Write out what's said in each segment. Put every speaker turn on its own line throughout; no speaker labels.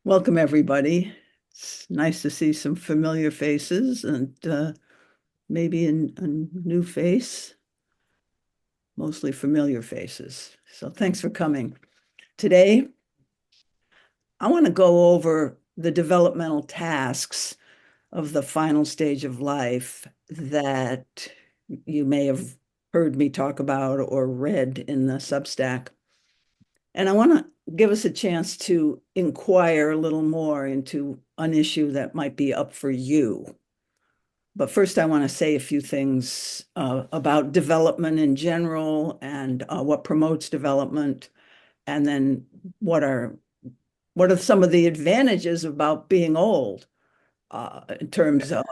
Welcome, everybody. It's nice to see some familiar faces and maybe a new face, mostly familiar faces. So thanks for coming. Today, I want to go over the developmental tasks of the final stage of life that you may have heard me talk about or read in the Substack. And I want to give us a chance to inquire a little more into an issue that might be up for you. But first, I want to say a few things about development in general and what promotes development, and then what are what are some of the advantages about being old in terms of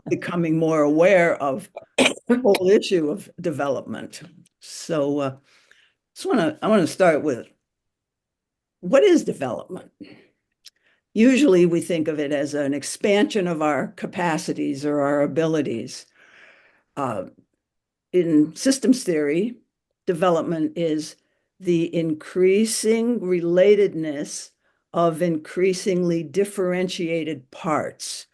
becoming more aware of the whole issue of development. So, I want to start with what is development? Usually we think of it as an expansion of our capacities or our abilities. Uh, in systems theory, development is the increasing relatedness of increasingly differentiated parts.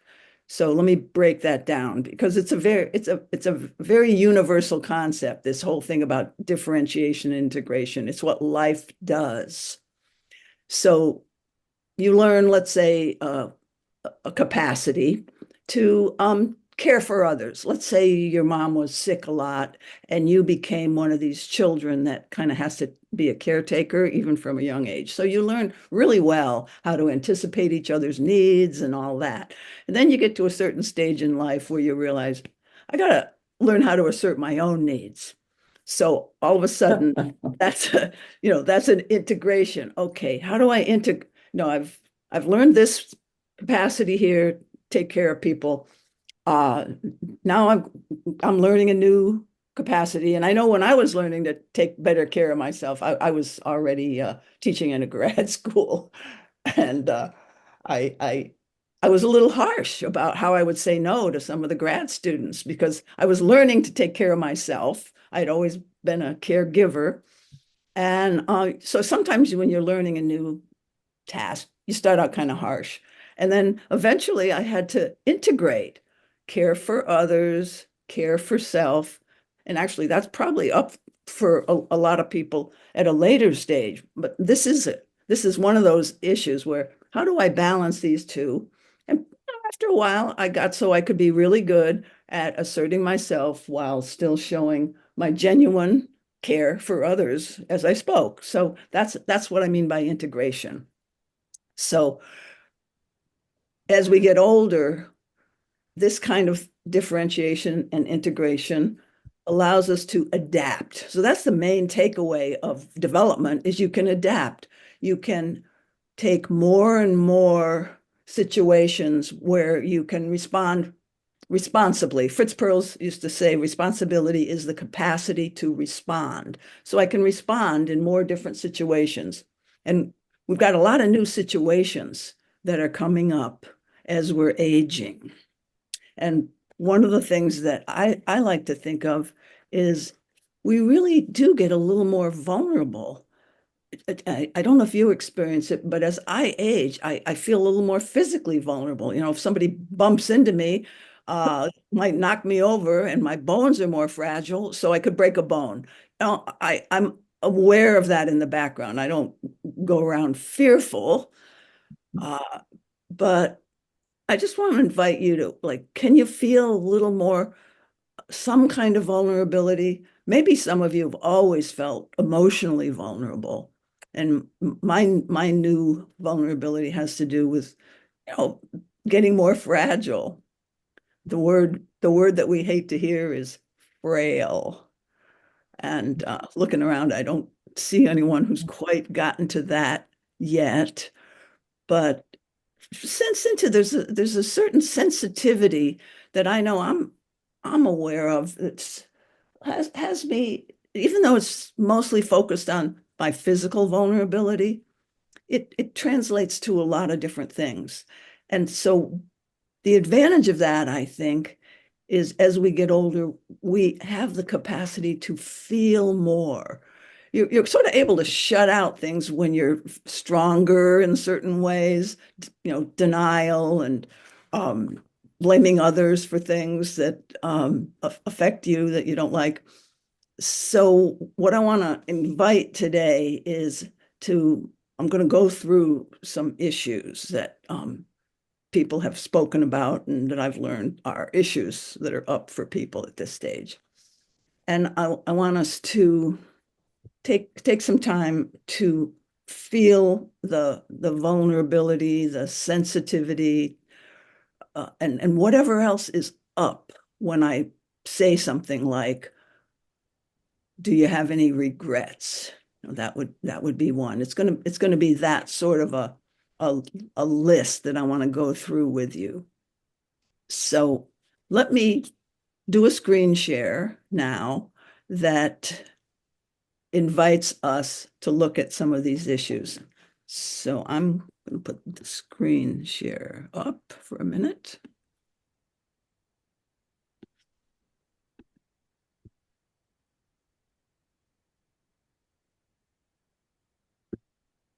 So let me break that down because it's a very universal concept, this whole thing about differentiation and integration. It's what life does. So you learn, let's say, a capacity to care for others. Let's say your mom was sick a lot and you became one of these children that kind of has to be a caretaker even from a young age. So you learn really well how to anticipate each other's needs and all that. And then you get to a certain stage in life where you realize, I got to learn how to assert my own needs. So all of a sudden, that's an integration. Okay, how do I integrate? No, I've learned this capacity here, take care of people. Uh, Now I'm learning a new capacity, and I know when I was learning to take better care of myself, I was already teaching in a grad school, and I I I was a little harsh about how I would say no to some of the grad students because I was learning to take care of myself. I'd always been a caregiver, and so sometimes when you're learning a new task, you start out kind of harsh. And then eventually I had to integrate care for others, care for self. And actually, that's probably up for a lot of people at a later stage. But this is it. This is one of those issues where how do I balance these two? And after a while, I got so I could be really good at asserting myself while still showing my genuine care for others as I spoke. So that's what I mean by integration. So as we get older, this kind of differentiation and integration allows us to adapt. So that's the main takeaway of development is you can adapt. You can take more and more situations where you can respond responsibly. Fritz Perls used to say responsibility is the capacity to respond. So I can respond in more different situations. And we've got a lot of new situations that are coming up as we're aging. And one of the things that I like to think of is we really do get a little more vulnerable. I don't know if you experience it, but as I age, I feel a little more physically vulnerable. You know, if somebody bumps into me, might knock me over, and my bones are more fragile, so I could break a bone. You know, I'm aware of that in the background. I don't go around fearful, uh, but I just want to invite you to like, can you feel a little more, some kind of vulnerability? Maybe some of you have always felt emotionally vulnerable. And my new vulnerability has to do with, you know, getting more fragile. The word that we hate to hear is frail. And looking around, I don't see anyone who's quite gotten to that yet. But sense into there's a certain sensitivity that I know I'm aware of that's has me, even though it's mostly focused on my physical vulnerability, it translates to a lot of different things. And so the advantage of that, I think, is as we get older, we have the capacity to feel more. you're sort of able to shut out things when you're stronger in certain ways, denial and blaming others for things that affect you that you don't like. So what I want to invite today is I'm going to go through some issues that people have spoken about and that I've learned are issues that are up for people at this stage. And I want us to take some time to feel the vulnerability, the sensitivity, and whatever else is up when I say something like, do you have any regrets? That would be one. It's gonna be that sort of a list that I want to go through with you. So let me do a screen share now that invites us to look at some of these issues. So I'm going to put the screen share up for a minute.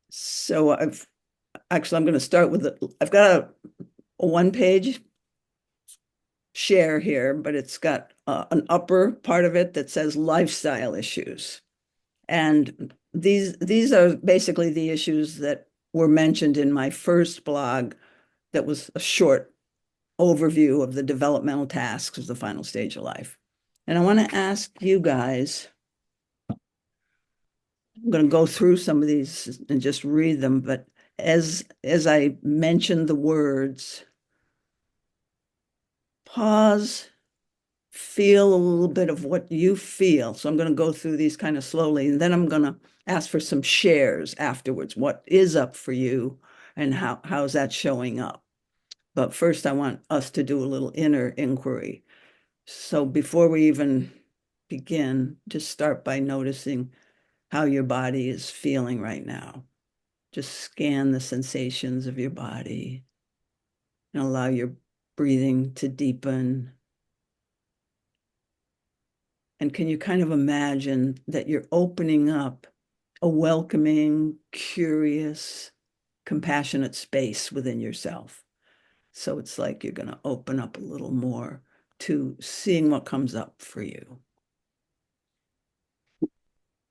So I'm going to start with I've got a one-page share here, but it's got an upper part of it that says lifestyle issues. And these are basically the issues that were mentioned in my first blog that was a short overview of the developmental tasks of the final stage of life. And I want to ask you guys, I'm going to go through some of these and just read them, but as I mention the words, pause, feel a little bit of what you feel. So I'm going to go through these kind of slowly, and then I'm going to ask for some shares afterwards. What is up for you and how's that showing up? But first, I want us to do a little inner inquiry. So before we even begin, just start by noticing how your body is feeling right now. Just scan the sensations of your body and allow your breathing to deepen. And can you kind of imagine that you're opening up a welcoming, curious, compassionate space within yourself? So it's like you're going to open up a little more to seeing what comes up for you.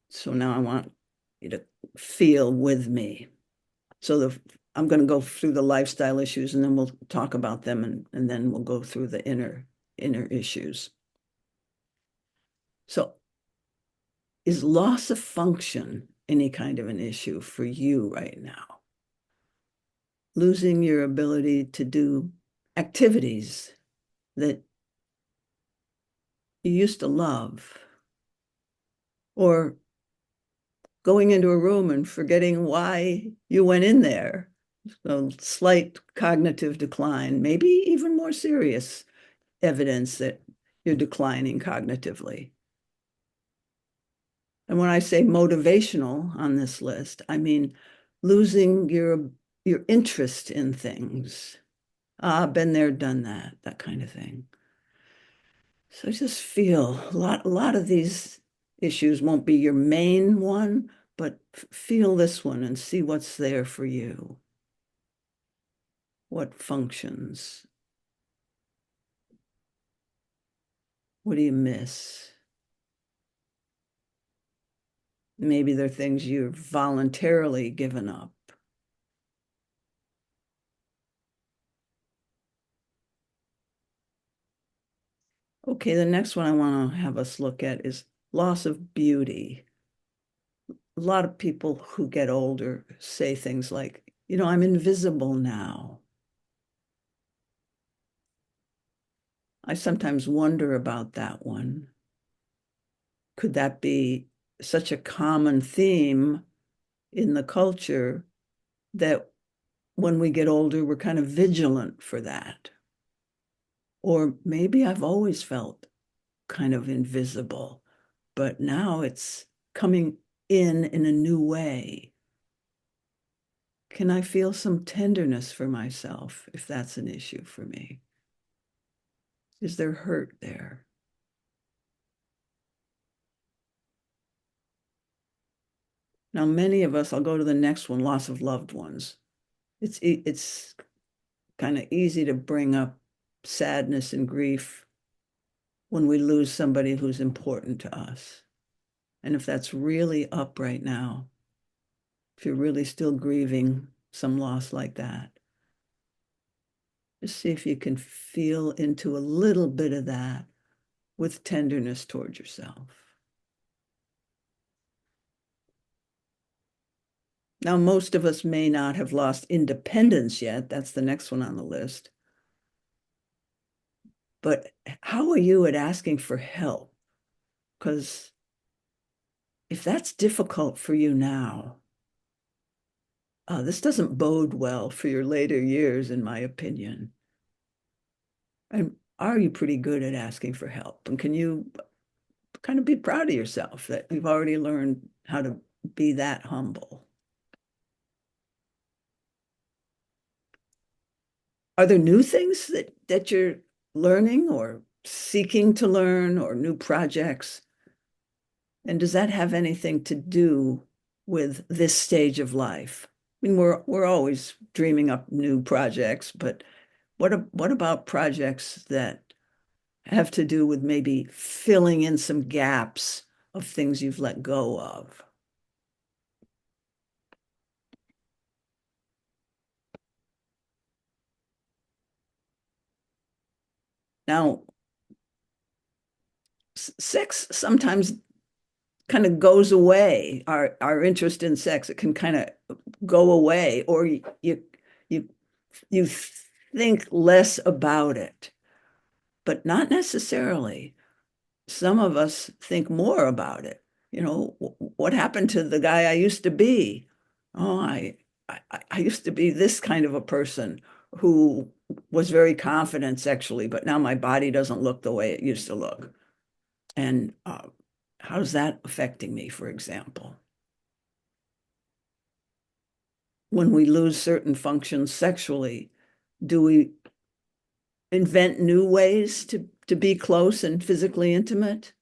So now I want you to feel with me. So I'm going to go through the lifestyle issues and then we'll talk about them and then we'll go through the inner issues. So is loss of function any kind of an issue for you right now? Losing your ability to do activities that you used to love, or going into a room and forgetting why you went in there. A slight cognitive decline, maybe even more serious evidence that you're declining cognitively. And when I say motivational on this list, I mean losing your interest in things. Been there, done that, that kind of thing. So just feel a lot of these issues won't be your main one, but feel this one and see what's there for you. What functions? What do you miss? Maybe they're things you've voluntarily given up. Okay, the next one I want to have us look at is loss of beauty. A lot of people who get older say things like, I'm invisible now. I sometimes wonder about that one. Could that be such a common theme in the culture that when we get older, we're kind of vigilant for that? Or maybe I've always felt kind of invisible, but now it's coming in a new way. Can I feel some tenderness for myself if that's an issue for me? Is there hurt there? Now, many of us, I'll go to the next one, loss of loved ones. It's kind of easy to bring up sadness and grief when we lose somebody who's important to us. And if that's really up right now, if you're really still grieving some loss like that, just see if you can feel into a little bit of that with tenderness towards yourself. Now, most of us may not have lost independence yet. That's the next one on the list. But how are you at asking for help? Because if that's difficult for you now, this doesn't bode well for your later years, in my opinion. And are you pretty good at asking for help? And can you kind of be proud of yourself that you've already learned how to be that humble? Are there new things that you're learning or seeking to learn, or new projects? And does that have anything to do with this stage of life? I mean, we're always dreaming up new projects, but what about projects that have to do with maybe filling in some gaps of things you've let go of? Now, sex sometimes kind of goes away. Our interest in sex, it can kind of go away, or you you think less about it, but not necessarily. Some of us think more about it. You know, what happened to the guy I used to be? Oh, I used to be this kind of a person who was very confident sexually, but now my body doesn't look the way it used to look. And how's that affecting me, for example? When we lose certain functions sexually, do we invent new ways to be close and physically intimate?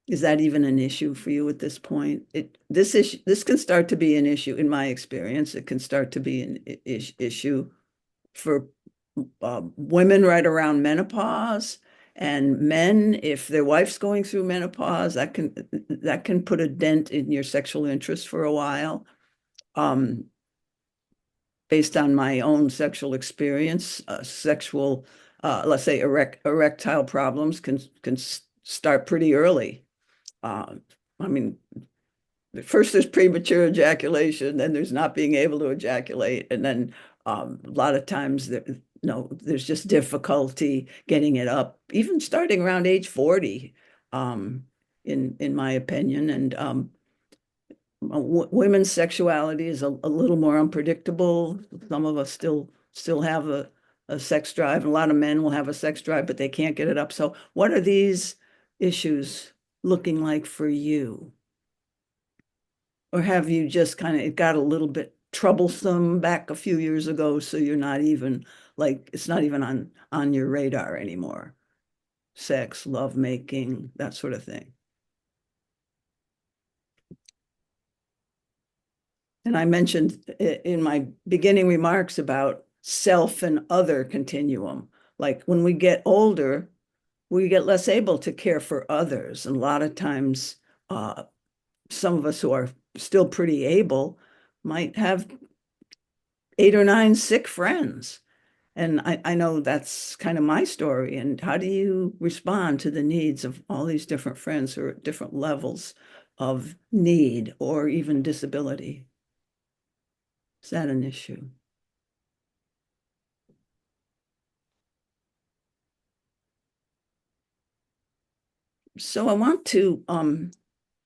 Is that even an issue for you at this point? This can start to be an issue in my experience. It can start to be an issue for women right around menopause, and men if their wife's going through menopause. That can put a dent in your sexual interest for a while. Um, Based on my own sexual experience, let's say erectile problems can start pretty early. Uh, I mean, first there's premature ejaculation, then there's not being able to ejaculate, and then a lot of times there's just difficulty getting it up, even starting around age 40, um, in my opinion. And women's sexuality is a little more unpredictable. Some of us still have a sex drive, and a lot of men will have a sex drive, but they can't get it up. So what are these issues looking like for you? Or have you just kind of, it got a little bit troublesome back a few years ago, so you're not even like, it's not even on your radar anymore? Sex, love making, that sort of thing. And I mentioned in my beginning remarks about self and other continuum. Like when we get older, we get less able to care for others. And a lot of times, some of us who are still pretty able might have 8 or 9 sick friends. And I know that's kind of my story. And how do you respond to the needs of all these different friends who are at different levels of need or even disability? Is that an issue? So I want to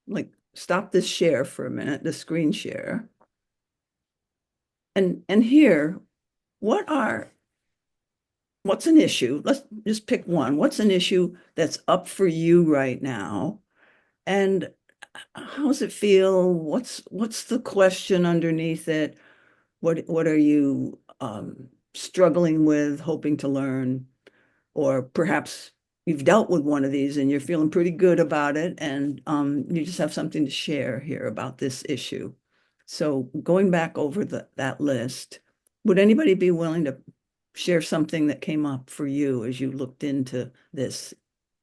like stop this share for a minute, the screen share. And here, what are what's an issue? Let's just pick one. What's an issue that's up for you right now? And how does it feel? What's the question underneath it? What are you struggling with, hoping to learn, or perhaps you've dealt with one of these and you're feeling pretty good about it, and you just have something to share here about this issue. So going back over that list, would anybody be willing to share something that came up for you as you looked into this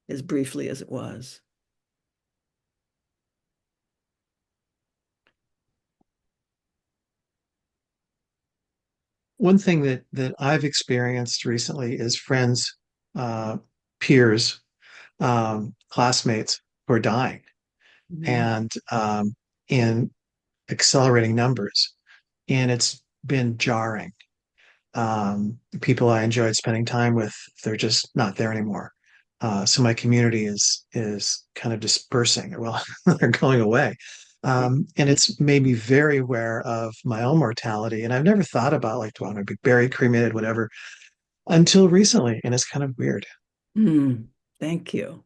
as briefly as it was?
One thing that I've experienced recently is friends, uh, peers, classmates who are dying,
Mhm.
and in accelerating numbers, and it's been jarring. People I enjoyed spending time with, they're just not there anymore. So my community is kind of dispersing. Well, they're going away. And it's made me very aware of my own mortality. And I've never thought about like, do I want to be buried, cremated, whatever, until recently. And it's kind of weird.
Hmm. Thank you.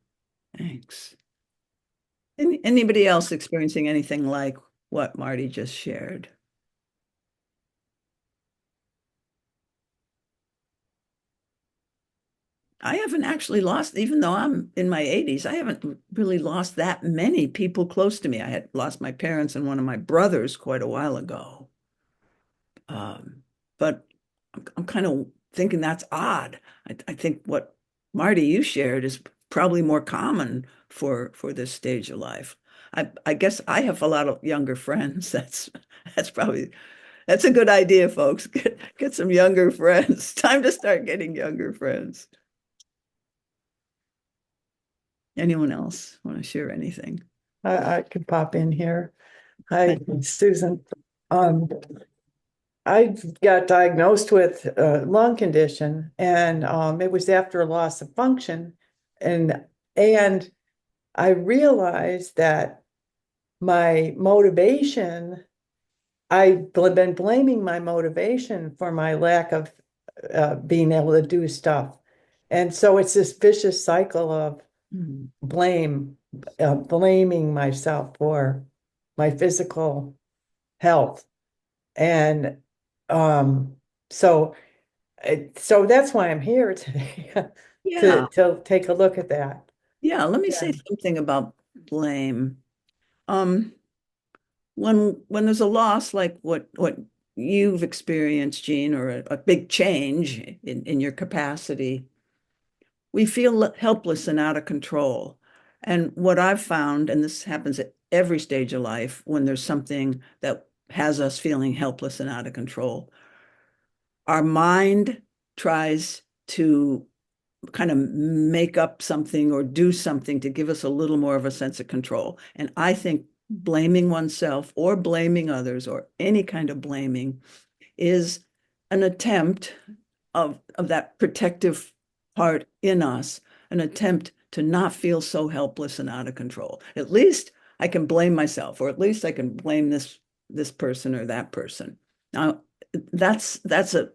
Thanks. Anybody else experiencing anything like what Marty just shared? I haven't actually lost, even though I'm in my 80s, I haven't really lost that many people close to me. I had lost my parents and one of my brothers quite a while ago. But I'm kind of thinking that's odd. I think what Marty you shared is probably more common for this stage of life. I guess I have a lot of younger friends. That's probably that's a good idea, folks. Get some younger friends. Time to start getting younger friends. Anyone else want to share anything?
I could pop in here. Hi, Susan. Um, I got diagnosed with a lung condition, and it was after a loss of function. And I realized that my motivation, I've been blaming my motivation for my lack of being able to do stuff. And so it's this vicious cycle of
Hmm.
blame, blaming myself for my physical health. And um, so so that's why I'm here today
Yeah,
to take a look at that.
yeah. Let me
Yeah.
say something about blame. Um, when there's a loss like what you've experienced, Gene, or a big change in your capacity, we feel helpless and out of control. And what I've found, and this happens at every stage of life, when there's something that has us feeling helpless and out of control, our mind tries to kind of make up something or do something to give us a little more of a sense of control. And I think blaming oneself or blaming others or any kind of blaming is an attempt of that protective part in us, an attempt to not feel so helpless and out of control. At least I can blame myself, or at least I can blame this person or that person. Now, that's a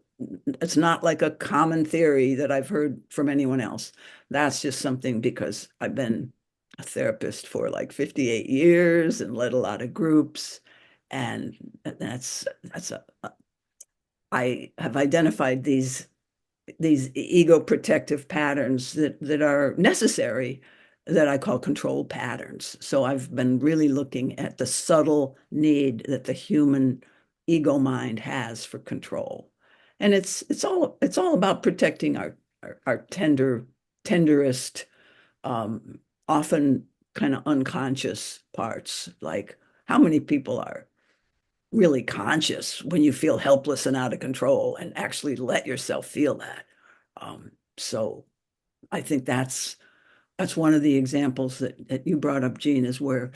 it's not like a common theory that I've heard from anyone else. That's just something because I've been a therapist for like 58 years and led a lot of groups. And that's a I have identified these ego protective patterns that are necessary that I call control patterns. So I've been really looking at the subtle need that the human ego mind has for control. And it's all about protecting our tenderest, um, often kind of unconscious parts. Like how many people are really conscious when you feel helpless and out of control and actually let yourself feel that. So I think that's one of the examples that you brought up, Gene, is where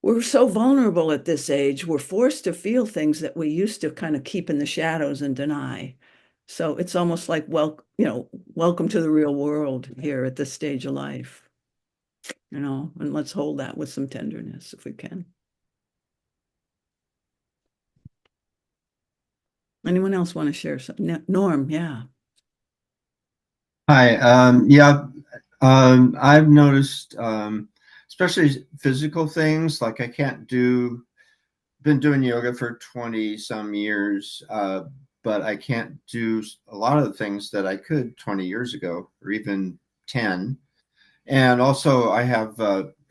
we're so vulnerable at this age. We're forced to feel things that we used to kind of keep in the shadows and deny. So it's almost like, welcome to the real world here at this stage of life, and let's hold that with some tenderness if we can. Anyone else want to share something? Norm, yeah.
Hi. Yeah. I've noticed, especially physical things, like I can't do, been doing yoga for 20 some years, but I can't do a lot of the things that I could 20 years ago or even 10. And also, I have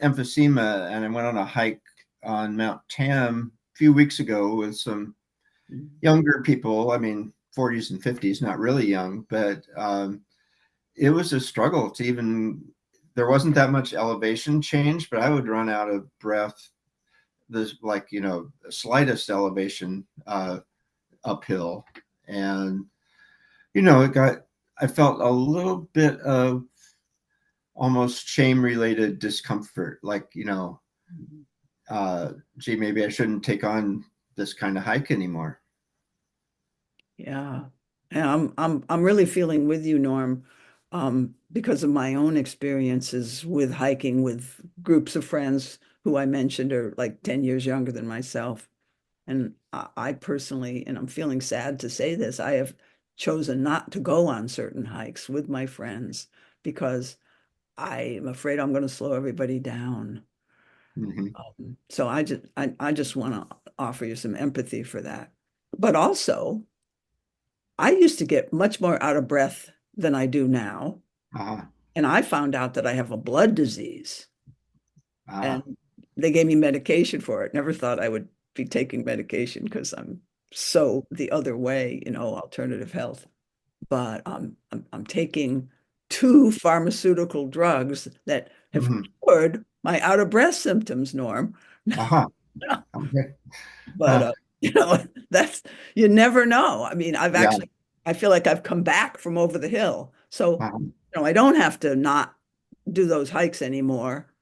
emphysema, and I went on a hike on Mount Tam a few weeks ago with some younger people. I mean, 40s and 50s, not really young, but it was a struggle to even. There wasn't that much elevation change, but I would run out of breath. This, like, slightest elevation uphill, and I felt a little bit of almost shame related discomfort, like, gee, maybe I shouldn't take on this kind of hike anymore.
Yeah. And I'm really feeling with you, Norm, because of my own experiences with hiking with groups of friends who I mentioned are like 10 years younger than myself. And I personally, and I'm feeling sad to say this, I have chosen not to go on certain hikes with my friends because I'm afraid I'm going to slow everybody down.
Mhm.
So I just want to offer you some empathy for that. But also, I used to get much more out of breath than I do now.
Ah,
And I found out that I have a blood disease
ah,
and they gave me medication for it. Never thought I would be taking medication because I'm so the other way, alternative health. But I'm taking two pharmaceutical drugs that have
mhm,
cured my out of breath symptoms, Norm.
aha, okay.
But
Ah,
that's you never know. I mean,
yeah,
I feel like I've come back from over the hill. So,
uh-huh,
I don't have to not do those hikes anymore.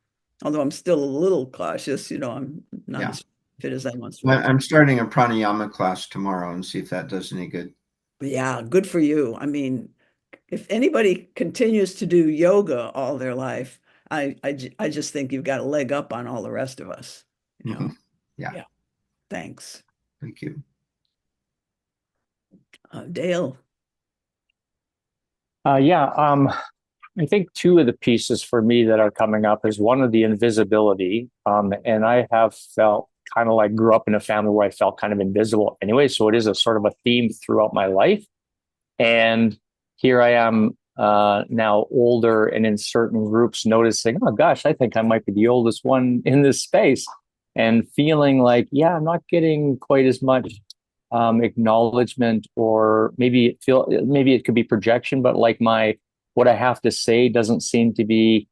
Although I'm still a little cautious, I'm not
yeah.
as fit as I once was.
I'm starting a pranayama class tomorrow and see if that does any good.
But yeah, good for you. I mean, if anybody continues to do yoga all their life, I just think you've got a leg up on all the rest of us,
Mhm. Yeah,
Yeah, thanks.
thank you.
Dale.
Yeah, I think two of the pieces for me that are coming up is one of the invisibility. And I have felt kind of like grew up in a family where I felt kind of invisible anyway. So it is a sort of a theme throughout my life. And here I am now older and in certain groups noticing, oh gosh, I think I might be the oldest one in this space and feeling like, yeah, I'm not getting quite as much acknowledgement, or maybe it could be projection, but like what I have to say doesn't seem to be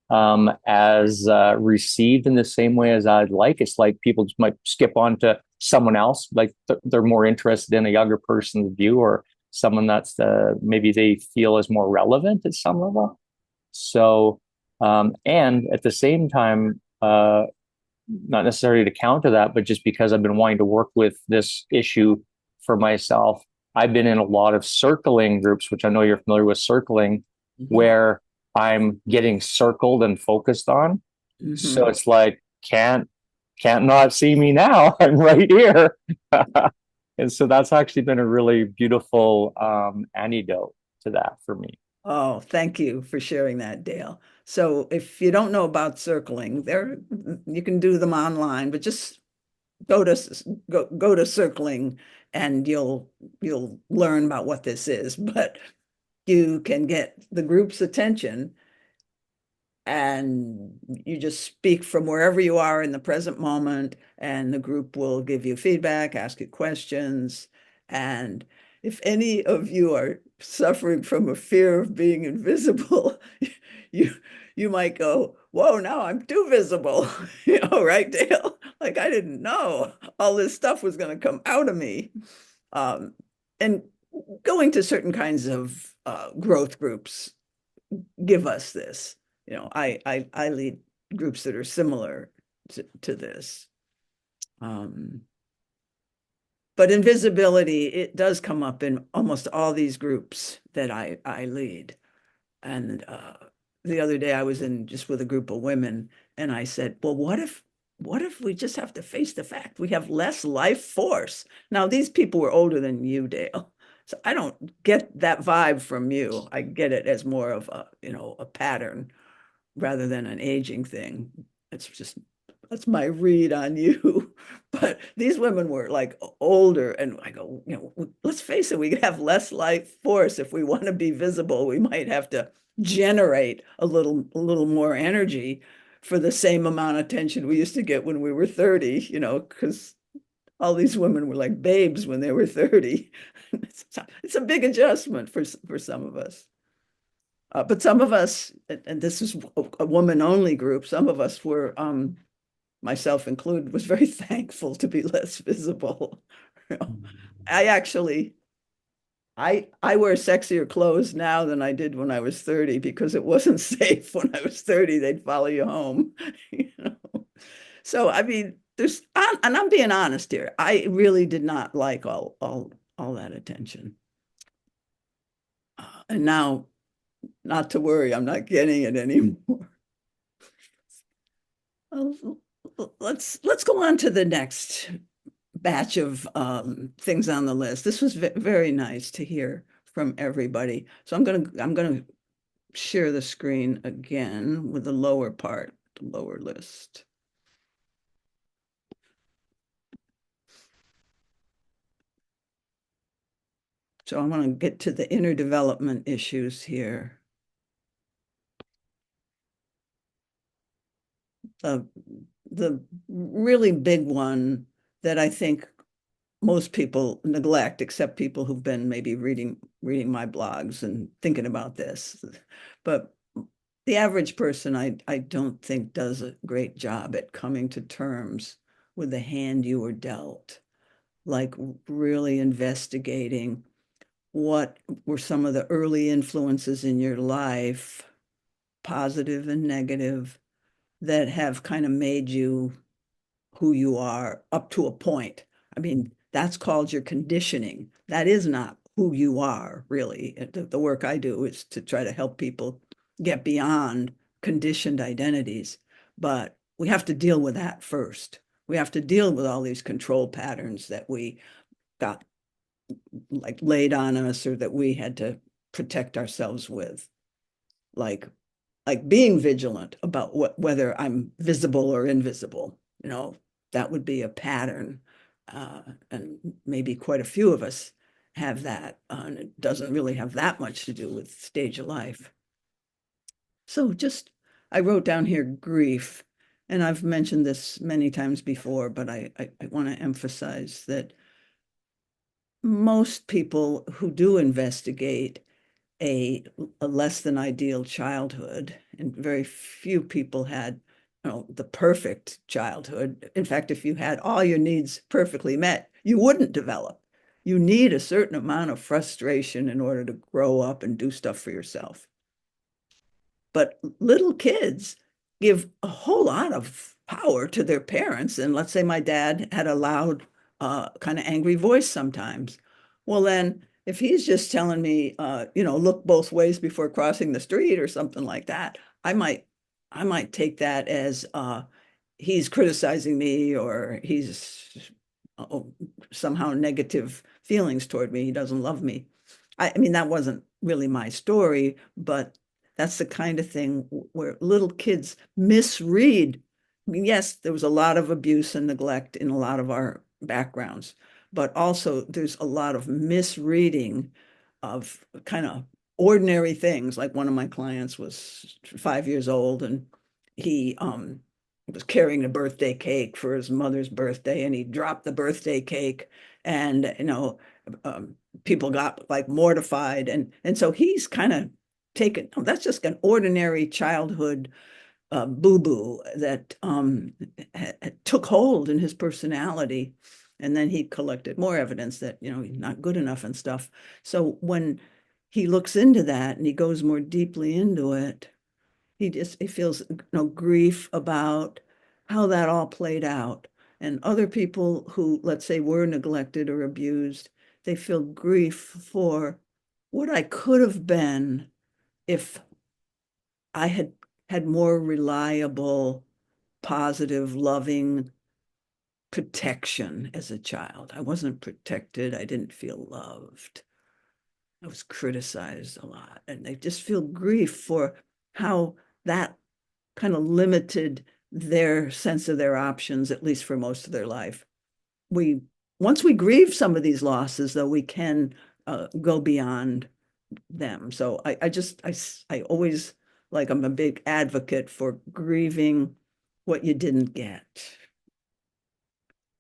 as received in the same way as I'd like. It's like people just might skip on to someone else, like they're more interested in a younger person's view or someone that's maybe they feel is more relevant at some level. So, and at the same time, not necessarily to counter that, but just because I've been wanting to work with this issue for myself, I've been in a lot of circling groups, which I know you're familiar with circling, where I'm getting circled and focused on. So it's like, can't not see me now. I'm right here. And so that's actually been a really beautiful antidote to that for me.
Oh, thank you for sharing that, Dale. So if you don't know about circling, you can do them online, but just go to circling and you'll learn about what this is. But you can get the group's attention and you just speak from wherever you are in the present moment, and the group will give you feedback, ask you questions. And if any of you are suffering from a fear of being invisible, you you might go, whoa, now I'm too visible. Right, Dale? Like I didn't know all this stuff was going to come out of me. Um, and going to certain kinds of growth groups give us this. I lead groups that are similar to this. But invisibility, it does come up in almost all these groups that I lead. And the other day I was in just with a group of women and I said, well, what if we just have to face the fact we have less life force? Now, these people were older than you, Dale. So I don't get that vibe from you. I get it as more of a pattern rather than an aging thing. That's my read on you. But these women were like older, and I go, let's face it, we could have less life force. If we want to be visible, we might have to generate a little more energy for the same amount of attention we used to get when we were 30, because all these women were like babes when they were 30. It's a big adjustment for some of us. But some of us, and this is a woman-only group, some of us were, myself included, was very thankful to be less visible. I actually, I wear sexier clothes now than I did when I was 30 because it wasn't safe when I was 30. They'd follow you home. So I mean, and I'm being honest here. I really did not like all that attention. And now, not to worry, I'm not getting it anymore. Let's go on to the next batch of things on the list. This was very nice to hear from everybody. So I'm gonna share the screen again with the lower part, the lower list. So I want to get to the inner development issues here. The really big one that I think most people neglect, except people who've been maybe reading my blogs and thinking about this. But the average person, I don't think does a great job at coming to terms with the hand you were dealt, like really investigating what were some of the early influences in your life, positive and negative, that have kind of made you who you are up to a point. I mean, that's called your conditioning. That is not who you are, really. The work I do is to try to help people get beyond conditioned identities. But we have to deal with that first. We have to deal with all these control patterns that we got like laid on us or that we had to protect ourselves with. Like being vigilant about whether I'm visible or invisible, that would be a pattern. And maybe quite a few of us have that. And it doesn't really have that much to do with stage of life. So I wrote down here grief, and I've mentioned this many times before, but I want to emphasize that most people who do investigate a less than ideal childhood, and very few people had the perfect childhood. In fact, if you had all your needs perfectly met, you wouldn't develop. You need a certain amount of frustration in order to grow up and do stuff for yourself. But little kids give a whole lot of power to their parents. And let's say my dad had a loud, kind of angry voice sometimes. Well, then if he's just telling me, look both ways before crossing the street or something like that, I might take that as he's criticizing me, or he's somehow negative feelings toward me. He doesn't love me. I mean, that wasn't really my story, but that's the kind of thing where little kids misread. I mean, yes, there was a lot of abuse and neglect in a lot of our backgrounds, but also there's a lot of misreading of kind of ordinary things. Like one of my clients was 5 years old, and he was carrying a birthday cake for his mother's birthday, and he dropped the birthday cake, and people got like mortified, and so he's kind of taken, that's just an ordinary childhood boo-boo that took hold in his personality. And then he collected more evidence that, he's not good enough and stuff. So when he looks into that and he goes more deeply into it, he feels grief about how that all played out. And other people who, let's say, were neglected or abused, they feel grief for what I could have been if I had more reliable, positive, loving protection as a child. I wasn't protected. I didn't feel loved. I was criticized a lot. And they just feel grief for how that kind of limited their sense of their options, at least for most of their life. once we grieve some of these losses, though, we can go beyond them. So I always, like, I'm a big advocate for grieving what you didn't get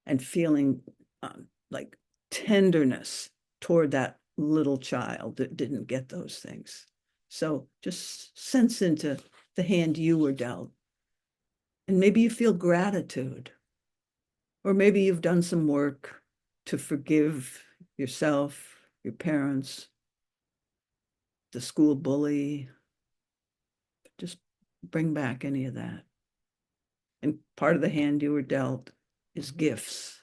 and feeling like tenderness toward that little child that didn't get those things. So just sense into the hand you were dealt. And maybe you feel gratitude, or maybe you've done some work to forgive yourself, your parents, the school bully. Just bring back any of that. And part of the hand you were dealt is gifts.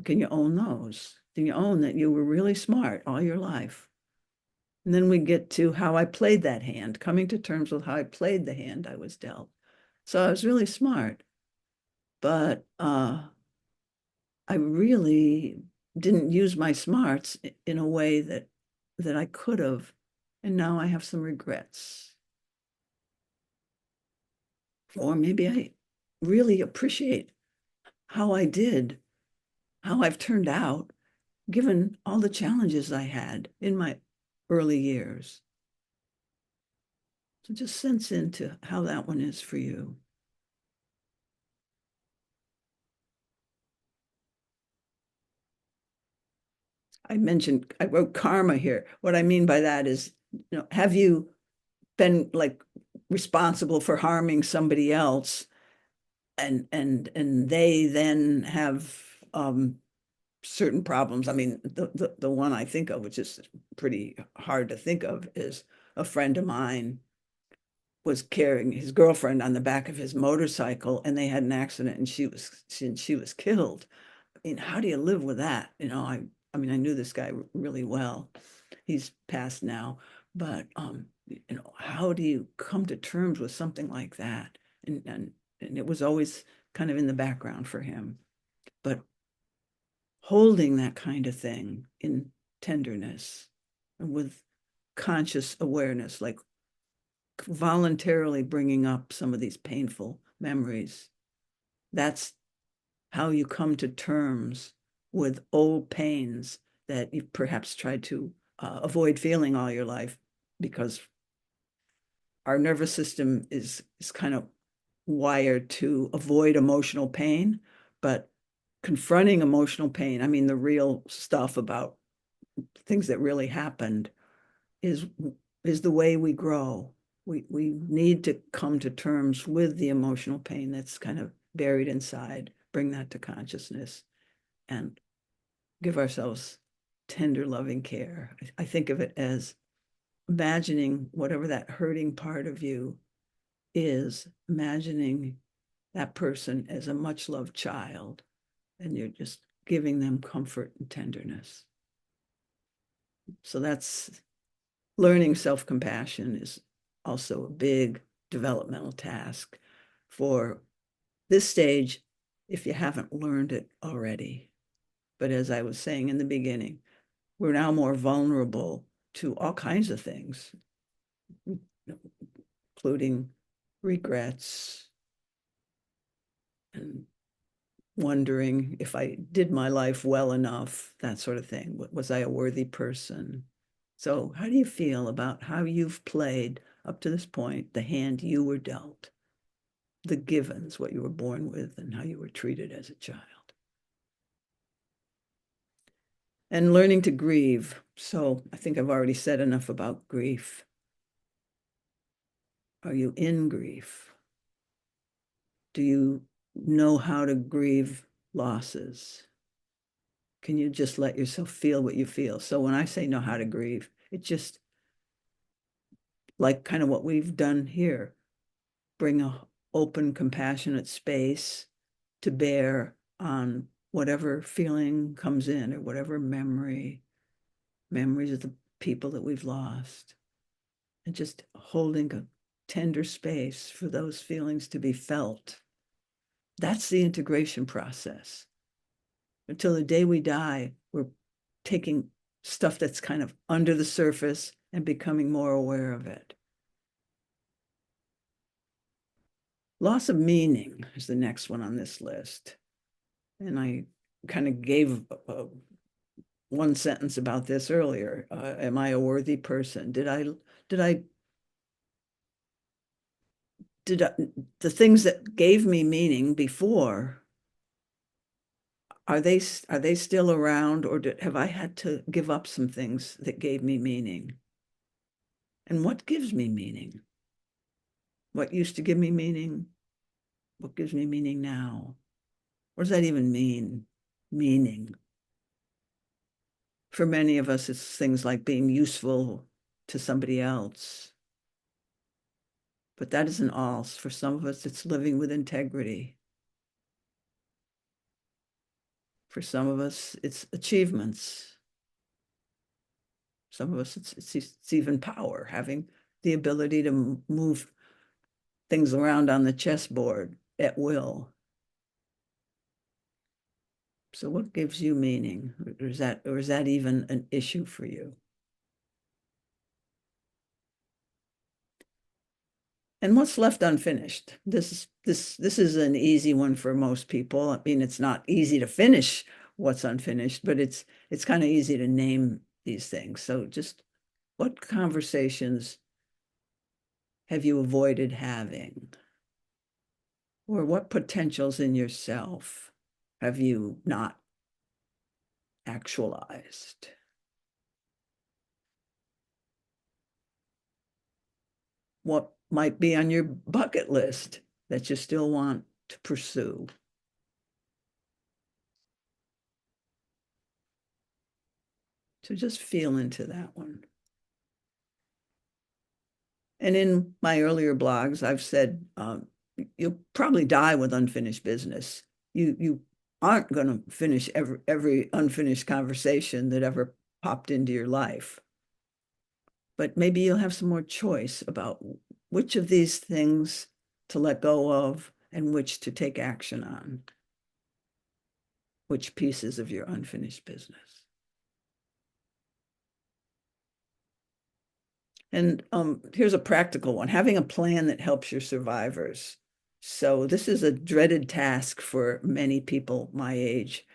Can you own those? Can you own that you were really smart all your life? And then we get to how I played that hand, coming to terms with how I played the hand I was dealt. So I was really smart, but I really didn't use my smarts in a way that I could have. And now I have some regrets. Or maybe I really appreciate how I did, how I've turned out, given all the challenges I had in my early years. So just sense into how that one is for you. I wrote karma here. What I mean by that is, have you been like responsible for harming somebody else, and they then have certain problems? I mean, the one I think of, which is pretty hard to think of, is a friend of mine was carrying his girlfriend on the back of his motorcycle, and they had an accident, and she was killed. I mean, how do you live with that? I mean, I knew this guy really well. He's passed now, but how do you come to terms with something like that? And it was always kind of in the background for him. But holding that kind of thing in tenderness and with conscious awareness, like voluntarily bringing up some of these painful memories, that's how you come to terms with old pains that you've perhaps tried to avoid feeling all your life, because our nervous system is kind of wired to avoid emotional pain. But confronting emotional pain, I mean, the real stuff about things that really happened, is the way we grow. We need to come to terms with the emotional pain that's kind of buried inside, bring that to consciousness, and give ourselves tender, loving care. I think of it as imagining whatever that hurting part of you is, imagining that person as a much loved child, and you're just giving them comfort and tenderness. So that's learning self-compassion is also a big developmental task for this stage, if you haven't learned it already. But as I was saying in the beginning, we're now more vulnerable to all kinds of things, including regrets and wondering if I did my life well enough, that sort of thing. Was I a worthy person? So how do you feel about how you've played up to this point, the hand you were dealt, the givens, what you were born with, and how you were treated as a child? And learning to grieve. So I think I've already said enough about grief. Are you in grief? Do you know how to grieve losses? Can you just let yourself feel what you feel? So when I say know how to grieve, it's just like kind of what we've done here. Bring a open, compassionate space to bear on whatever feeling comes in, or whatever memories of the people that we've lost, and just holding a tender space for those feelings to be felt. That's the integration process. Until the day we die, we're taking stuff that's kind of under the surface and becoming more aware of it. Loss of meaning is the next one on this list. And I kind of gave one sentence about this earlier. Am I a worthy person? Did I, the things that gave me meaning before, are they still around, or have I had to give up some things that gave me meaning? And what gives me meaning? What used to give me meaning? What gives me meaning now? What does that even mean? Meaning. For many of us, it's things like being useful to somebody else. But that isn't all. For some of us, it's living with integrity. For some of us, it's achievements. Some of us, it's even power, having the ability to move things around on the chessboard at will. So what gives you meaning? Or is that even an issue for you? And what's left unfinished? This is an easy one for most people. I mean, it's not easy to finish what's unfinished, but it's kind of easy to name these things. So just what conversations have you avoided having? Or what potentials in yourself have you not actualized? What might be on your bucket list that you still want to pursue? So just feel into that one. And in my earlier blogs, I've said you'll probably die with unfinished business. You aren't going to finish every unfinished conversation that ever popped into your life. But maybe you'll have some more choice about which of these things to let go of and which to take action on. Which pieces of your unfinished business. And here's a practical one, having a plan that helps your survivors. So this is a dreaded task for many people my age,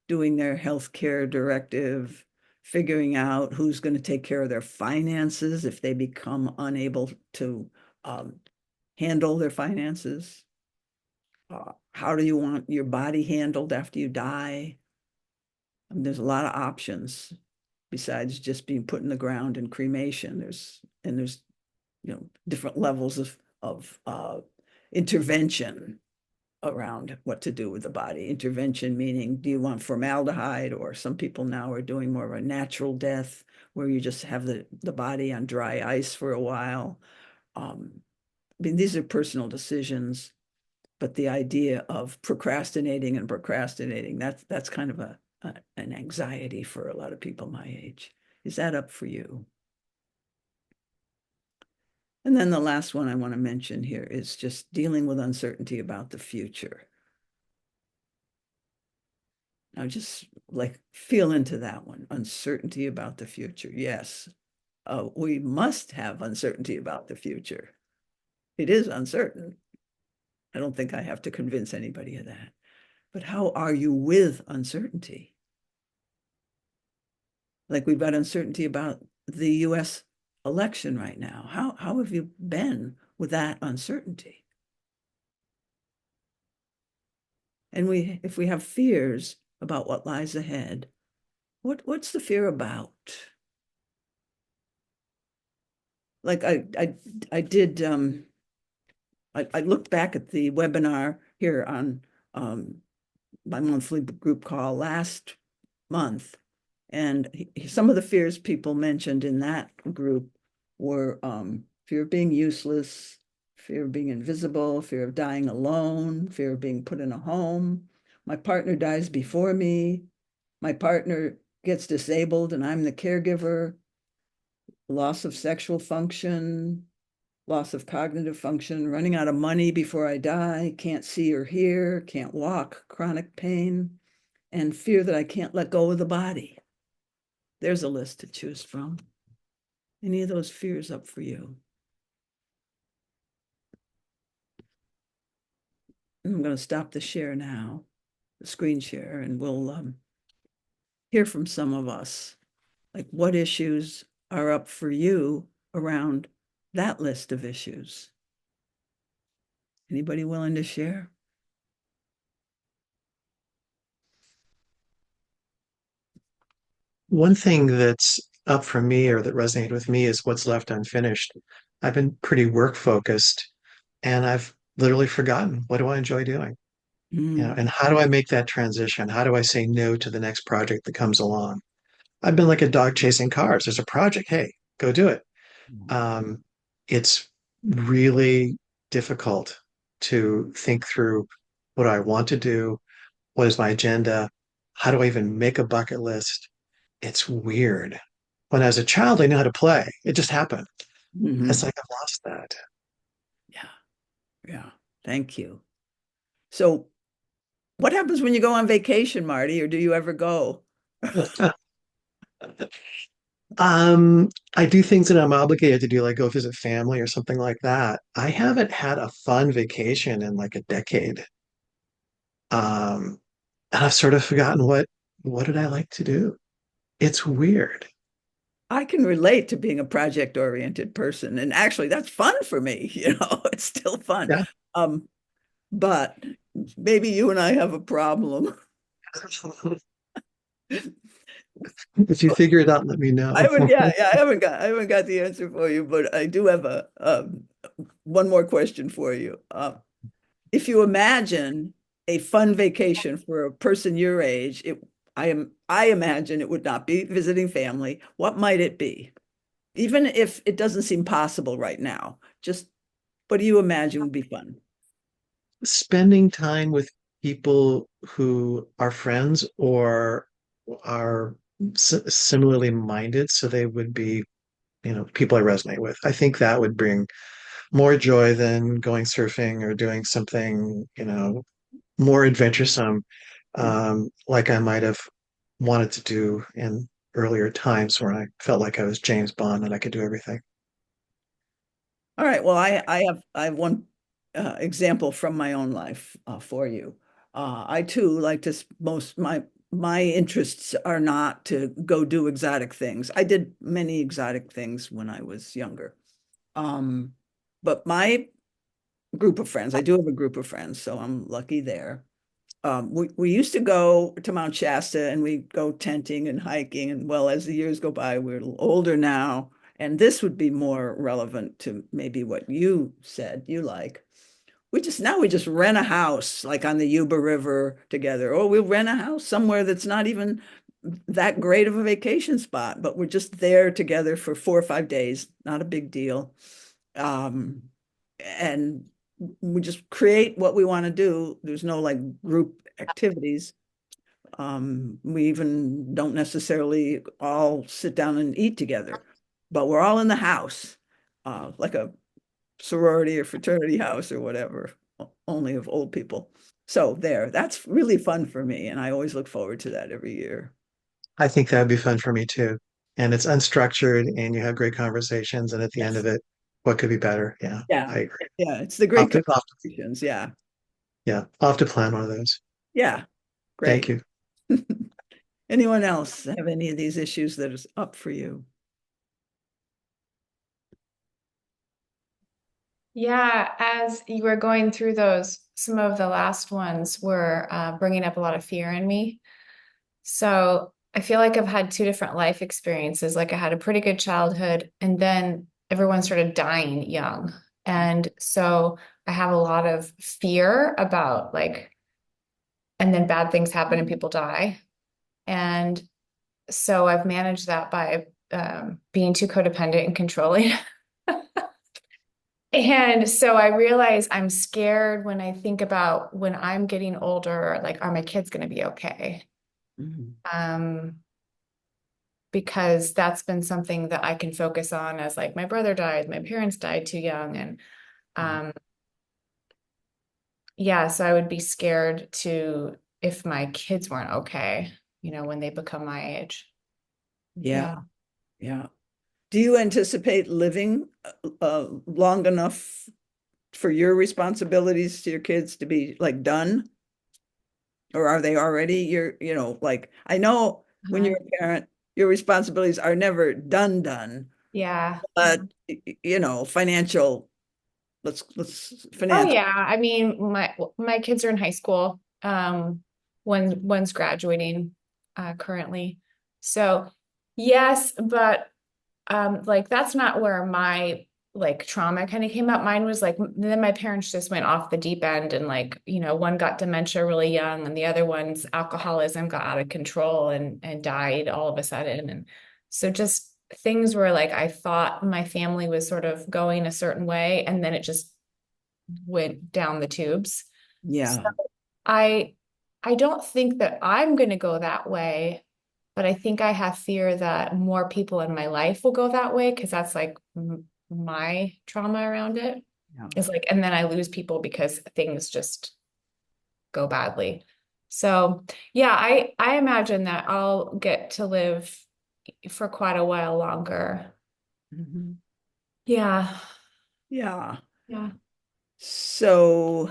doing their healthcare directive, figuring out who's going to take care of their finances if they become unable to handle their finances. How do you want your body handled after you die? I mean, there's a lot of options besides just being put in the ground and cremation. There's different levels of intervention around what to do with the body. Intervention meaning, do you want formaldehyde, or some people now are doing more of a natural death where you just have the body on dry ice for a while. I mean, these are personal decisions, but the idea of procrastinating, that's kind of an anxiety for a lot of people my age. Is that up for you? And then the last one I want to mention here is just dealing with uncertainty about the future. Now just like feel into that one, uncertainty about the future. Yes, we must have uncertainty about the future. It is uncertain. I don't think I have to convince anybody of that. But how are you with uncertainty? Like we've got uncertainty about the US election right now. How have you been with that uncertainty? And if we have fears about what lies ahead, what's the fear about? Like I did I looked back at the webinar here on my monthly group call last month, and some of the fears people mentioned in that group were fear of being useless, fear of being invisible, fear of dying alone, fear of being put in a home. My partner dies before me. My partner gets disabled and I'm the caregiver. Loss of sexual function, loss of cognitive function, running out of money before I die, can't see or hear, can't walk, chronic pain, and fear that I can't let go of the body. There's a list to choose from. Any of those fears up for you? I'm going to stop the share now, the screen share, and we'll hear from some of us. Like, what issues are up for you around that list of issues? Anybody willing to share?
One thing that's up for me or that resonated with me is what's left unfinished. I've been pretty work focused and I've literally forgotten what do I enjoy doing?
Mm.
And how do I make that transition? How do I say no to the next project that comes along? I've been like a dog chasing cars. There's a project, hey, go do it. Um, it's really difficult to think through what I want to do, what is my agenda, how do I even make a bucket list? It's weird. When I was a child, I knew how to play. It just happened.
Mhm.
It's like I've lost that.
Yeah. Yeah. Thank you. So what happens when you go on vacation, Marty, or do you ever go?
I do things that I'm obligated to do, like go visit family or something like that. I haven't had a fun vacation in like a decade. Um, and I've sort of forgotten what did I like to do? It's weird.
I can relate to being a project oriented person. And actually that's fun for me, it's still fun.
Yeah.
But maybe you and I have a problem.
If you figure it out, let me know.
I haven't got the answer for you, but I do have a one more question for you. If you imagine a fun vacation for a person your age, I imagine it would not be visiting family. What might it be? Even if it doesn't seem possible right now, just what do you imagine would be fun?
Spending time with people who are friends or are similarly minded, so they would be, people I resonate with. I think that would bring more joy than going surfing or doing something, more adventuresome, like I might have wanted to do in earlier times where I felt like I was James Bond and I could do everything.
All right. Well, I have one example from my own life for you. I too like to my interests are not to go do exotic things. I did many exotic things when I was younger. But my group of friends, I do have a group of friends, so I'm lucky there. We used to go to Mount Shasta and we go tenting and hiking. And well, as the years go by, we're a little older now. And this would be more relevant to maybe what you said you like. We just rent a house like on the Yuba River together, or we'll rent a house somewhere that's not even that great of a vacation spot, but we're just there together for 4 or 5 days, not a big deal. And we just create what we want to do. There's no like group activities. We even don't necessarily all sit down and eat together, but we're all in the house, like a sorority or fraternity house or whatever, only of old people. So that's really fun for me. And I always look forward to that every year.
I think that would be fun for me too. And it's unstructured and you have great conversations. And at the end
Yes.
of it, what could be better? Yeah,
Yeah.
I agree.
Yeah. It's the
I'll
great
have to,
conversations. Yeah.
yeah, I'll have to plan one of those.
Yeah.
Thank
Great.
you.
Anyone else have any of these issues that is up for you?
Yeah, as you were going through those, some of the last ones were bringing up a lot of fear in me. So I feel like I've had two different life experiences. Like I had a pretty good childhood, and then everyone started dying young. And so I have a lot of fear about and then bad things happen and people die. And so I've managed that by being too codependent and controlling. And so I realize I'm scared when I think about when I'm getting older, like, are my kids going to be okay?
Mhm.
Because that's been something that I can focus on as like my brother died, my parents died too young. And yeah, so I would be scared if my kids weren't okay, when they become my age.
Yeah. Yeah. Do you anticipate living long enough for your responsibilities to your kids to be like done? Or are they already like, I know when you're a parent, your responsibilities are never done,
Yeah.
but financial, let's
Oh
financial.
yeah. I mean, my kids are in high school. One's graduating currently. So yes, but like that's not where my like trauma kind of came up. Mine was like then my parents just went off the deep end and like, one got dementia really young and the other one's alcoholism got out of control and died all of a sudden. And so just things where like I thought my family was sort of going a certain way and then it just went down the tubes. So
Yeah.
I I don't think that I'm going to go that way, but I think I have fear that more people in my life will go that way because that's like my trauma around it.
Yeah.
It's like, and then I lose people because things just go badly. So yeah, I imagine that I'll get to live for quite a while longer.
Mhm.
Yeah.
Yeah.
Yeah.
So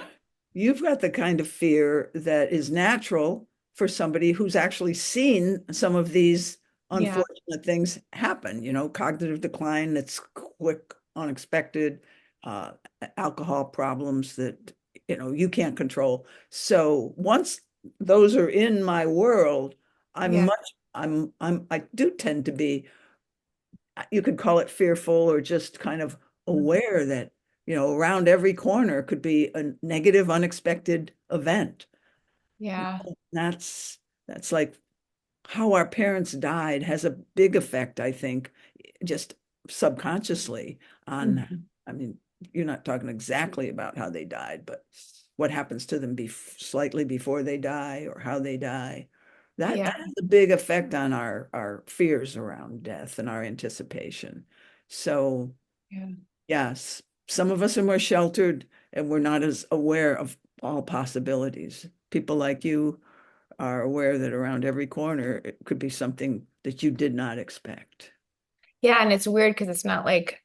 you've got the kind of fear that is natural for somebody who's actually seen some of these
Yeah.
unfortunate things happen, cognitive decline that's quick, unexpected, uh, alcohol problems that, you can't control. So once those are in my world,
Yeah.
I do tend to be, you could call it fearful or just kind of aware that, around every corner could be a negative, unexpected event.
Yeah.
That's that's like how our parents died has a big effect, I think, just subconsciously on,
Mhm.
I mean, you're not talking exactly about how they died, but what happens to them slightly before they die or how they die. That
Yeah.
has a big effect on our fears around death and our anticipation. So
Yeah.
yes, some of us are more sheltered and we're not as aware of all possibilities. People like you are aware that around every corner it could be something that you did not expect.
Yeah, and it's weird because it's not like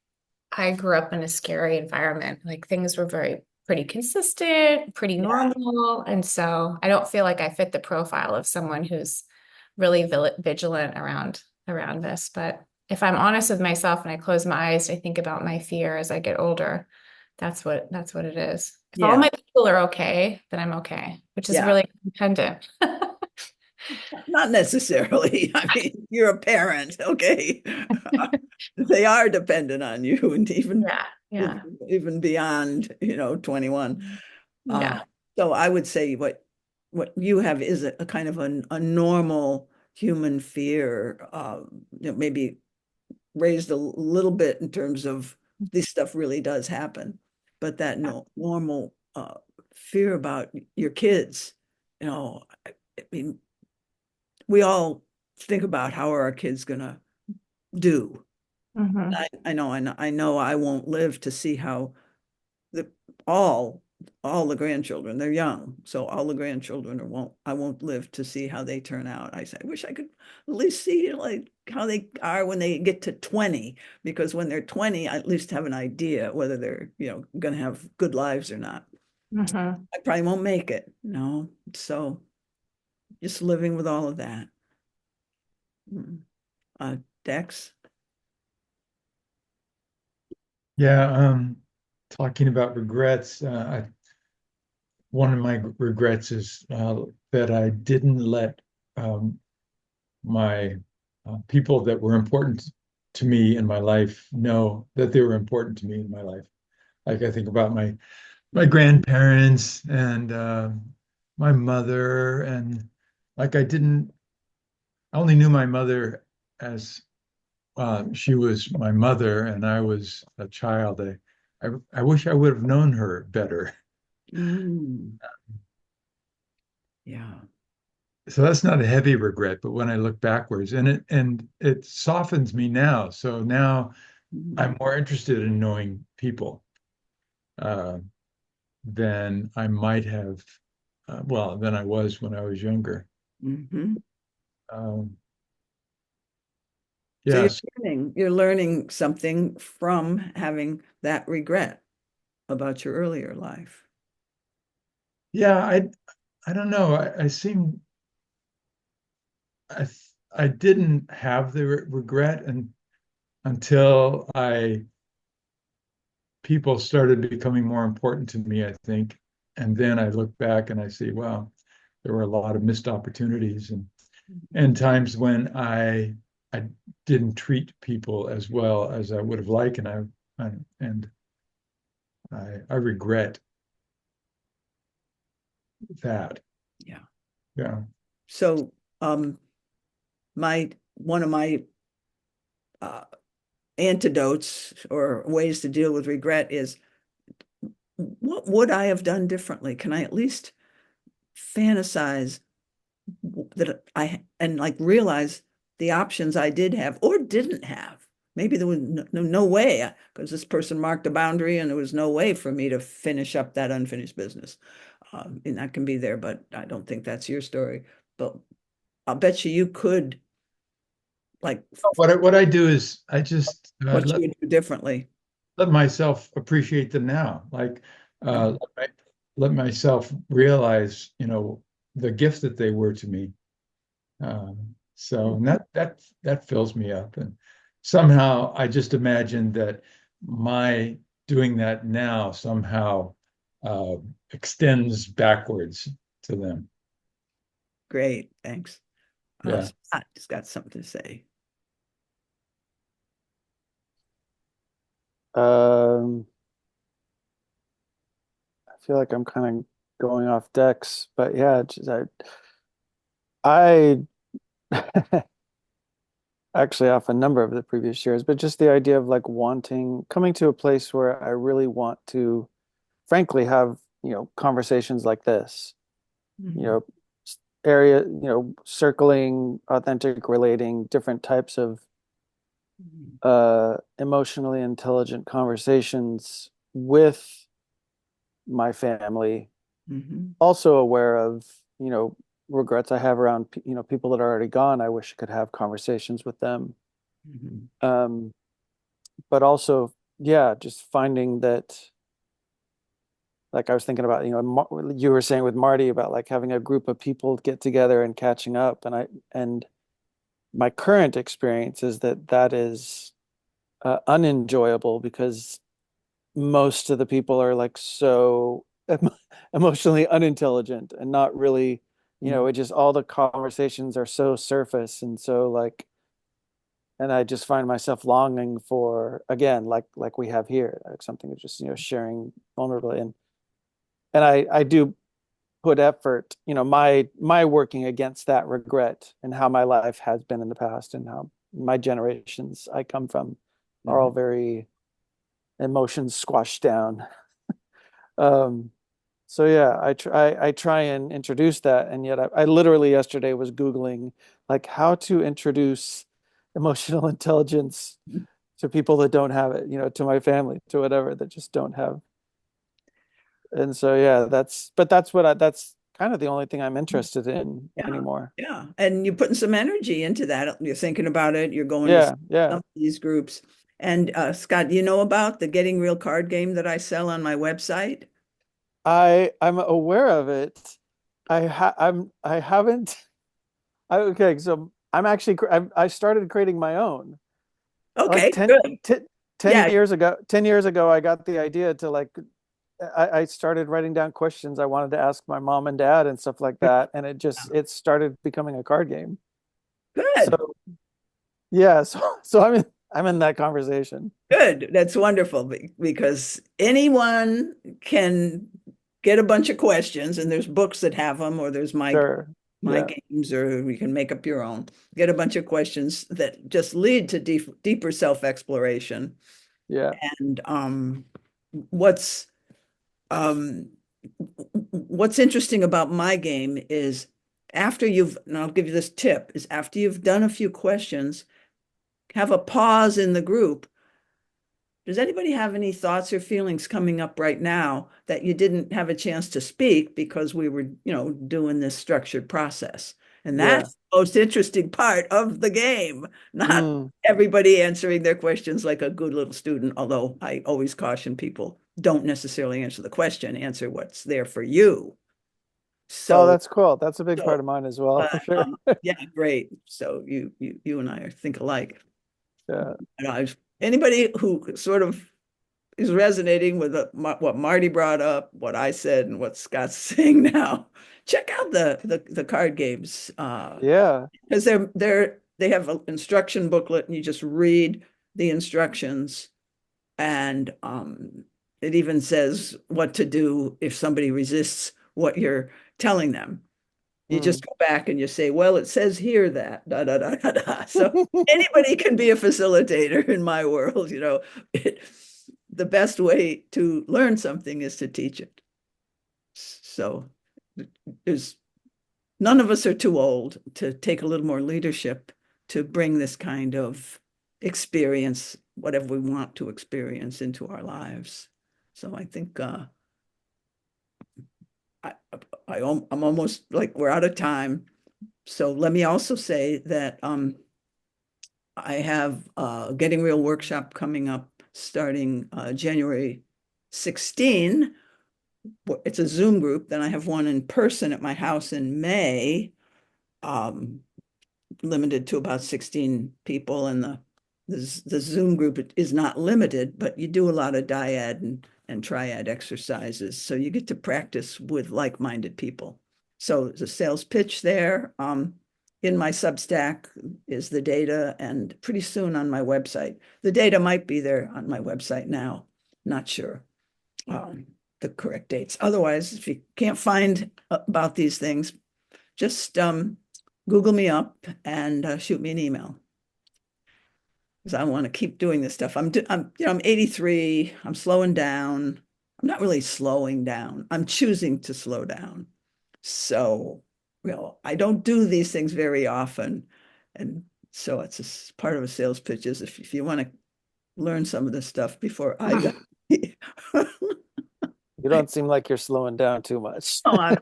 I grew up in a scary environment. Like things were pretty consistent, pretty
Yeah.
normal. And so I don't feel like I fit the profile of someone who's really vigilant around this. But if I'm honest with myself and I close my eyes, I think about my fear as I get older. That's what it is. If all
Yeah.
my people are okay, then I'm okay, which is
Yeah.
really dependent.
Not necessarily. I mean, you're a parent, okay? They are dependent on you and even
Yeah, yeah,
even beyond, 21. Uh,
yeah.
so I would say what you have is a kind of a normal human fear, maybe raised a little bit in terms of this stuff really does happen, but that no normal fear about your kids, I mean, we all think about how are our kids gonna do.
Mhm.
I know I won't live to see how the all all the grandchildren, they're young, so all the grandchildren I won't live to see how they turn out. I wish I could at least see like how they are when they get to 20, because when they're 20 I at least have an idea whether they're gonna have good lives or not.
Mhm.
I probably won't make it, so just living with all of that. Mm. Dex.
Yeah, talking about regrets, one of my regrets is that I didn't let my people that were important to me in my life know that they were important to me in my life. Like I think about my grandparents and my mother, and like I only knew my mother as she was my mother, and I was a child. I wish I would have known her better.
Mm. Yeah.
So that's not a heavy regret, but when I look backwards, and it softens me now. So now
Mm.
I'm more interested in knowing people uh, than I might have, well, than I was when I was younger.
Mhm.
Um,
So
yes,
you're learning something from having that regret. about your earlier life?
Yeah, I don't know. I didn't have the regret until people started becoming more important to me, I think. And then I look back and I see, wow, there were a lot of missed opportunities and times when I didn't treat people as well as I would have liked, and I regret that.
Yeah.
Yeah.
So, one of my uh, antidotes or ways to deal with regret is, what would I have done differently? Can I at least fantasize that and like realize the options I did have or didn't have? Maybe there was no way, because this person marked a boundary and there was no way for me to finish up that unfinished business. And that can be there, but I don't think that's your story. But I'll bet you could, like,
What I do is I just
what you would do differently.
let myself appreciate them now. Like let myself realize, the gift that they were to me. So and that fills me up. And somehow I just imagine that my doing that now somehow uh, extends backwards to them.
Great, thanks.
Yeah.
Scott just got something to say.
Um, I feel like I'm kind of going off decks, but yeah, I actually off a number of the previous years, but just the idea of like coming to a place where I really want to, frankly, have, conversations like this,
Mhm.
you know, area, circling, authentic, relating, different types of emotionally intelligent conversations with my family,
Mhm.
also aware of, regrets I have around, people that are already gone. I wish I could have conversations with them.
Mhm.
But also, yeah, just finding that, like I was thinking about, you were saying with Marty about like having a group of people get together and catching up. And my current experience is that is unenjoyable because most of the people are like so emotionally unintelligent and not really, it just all the conversations are so surface and so like, and I just find myself longing for, again, like we have here, like something of just, sharing vulnerably. And I do put effort, my working against that regret and how my life has been in the past and how my generations I come from are all very emotions squashed down. Um, so yeah, I try and introduce that, and yet I literally yesterday was Googling like how to introduce emotional intelligence to people that don't have it, to my family, to whatever, that just don't have. And so yeah, that's kind of the only thing I'm interested in
Yeah,
anymore.
yeah. And you're putting some energy into that. You're thinking about it. You're going to
Yeah,
some
yeah.
of these groups. And Scott, do you know about the Getting Real card game that I sell on my website?
I'm aware of it. I haven't. Okay, so I started creating my own. Like
Okay, good.
10
Yeah,
years ago, 10 years ago, I got the idea to like, I started writing down questions I wanted to ask my mom and dad and stuff like that. And it started becoming a card game.
good.
So yeah, so I'm in that conversation.
Good. That's wonderful because anyone can get a bunch of questions, and there's books that have them, or there's
Sure.
my
Yeah.
games, or you can make up your own. Get a bunch of questions that just lead to deeper self-exploration.
Yeah.
And what's um, what's interesting about my game is and I'll give you this tip, is after you've done a few questions, have a pause in the group. Does anybody have any thoughts or feelings coming up right now that you didn't have a chance to speak because we were, doing this structured process? And
Yeah.
that's the most interesting part of the game, not
Mm,
everybody answering their questions like a good little student, although I always caution people, don't necessarily answer the question, answer what's there for you.
Oh,
So,
that's cool. That's a big
so,
part of mine as well, for sure.
yeah, great. So you and I think alike.
Yeah.
And anybody who sort of is resonating with what Marty brought up, what I said, and what Scott's saying now, check out the card games.
Yeah.
Because they have an instruction booklet, and you just read the instructions, and it even says what to do if somebody resists what you're telling them. You just go back and you say, well, it says here that da da da da da. So anybody can be a facilitator in my world, you know. The best way to learn something is to teach it. So there's none of us are too old to take a little more leadership to bring this kind of experience, whatever we want to experience, into our lives. So I think I'm almost like we're out of time. So let me also say that I have a Getting Real workshop coming up starting January 16. It's a Zoom group. Then I have one in person at my house in May, limited to about 16 people. And the Zoom group is not limited, but you do a lot of dyad and triad exercises. So you get to practice with like-minded people. So there's a sales pitch there. In my Substack is the data, and pretty soon on my website. The data might be there on my website now, not sure the correct dates. Otherwise, if you can't find about these things, just Google me up and shoot me an email. Because I want to keep doing this stuff. I'm 83. I'm slowing down. I'm not really slowing down. I'm choosing to slow down. So, I don't do these things very often. And so it's part of a sales pitch is if you want to learn some of this stuff before I die.
You don't seem like you're slowing down too much.
Oh, I'm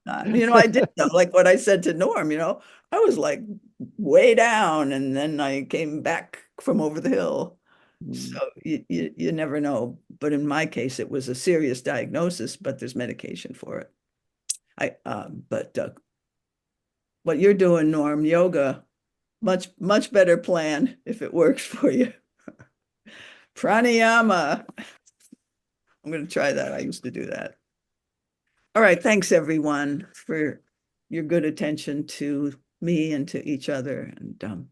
not. I did though, like what I said to Norm, I was like way down, and then I came back from over the hill. So you never know. But in my case, it was a serious diagnosis, but there's medication for it. But what you're doing, Norm, yoga, much better plan if it works for you. Pranayama. I'm going to try that. I used to do that. All right. Thanks, everyone, for your good attention to me and to each other. And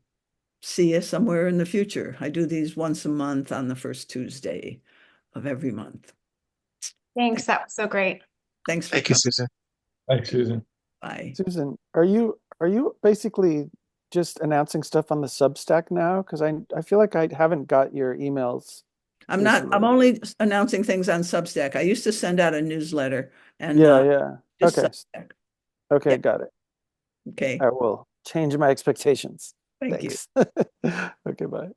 see you somewhere in the future. I do these once a month on the first Tuesday of every month.
Thanks. That was so great.
Thanks for
Thank you,
coming.
Susan.
Thanks, Susan.
Bye.
Susan, are you basically just announcing stuff on the Substack now? Because I feel like I haven't got your emails.
I'm
recently.
only announcing things on Substack. I used to send out a newsletter and
Yeah.
just
Okay.
Substack.
Okay,
Yeah.
got it.
Okay.
I will change my expectations.
Thank you.
Thanks. Okay, bye.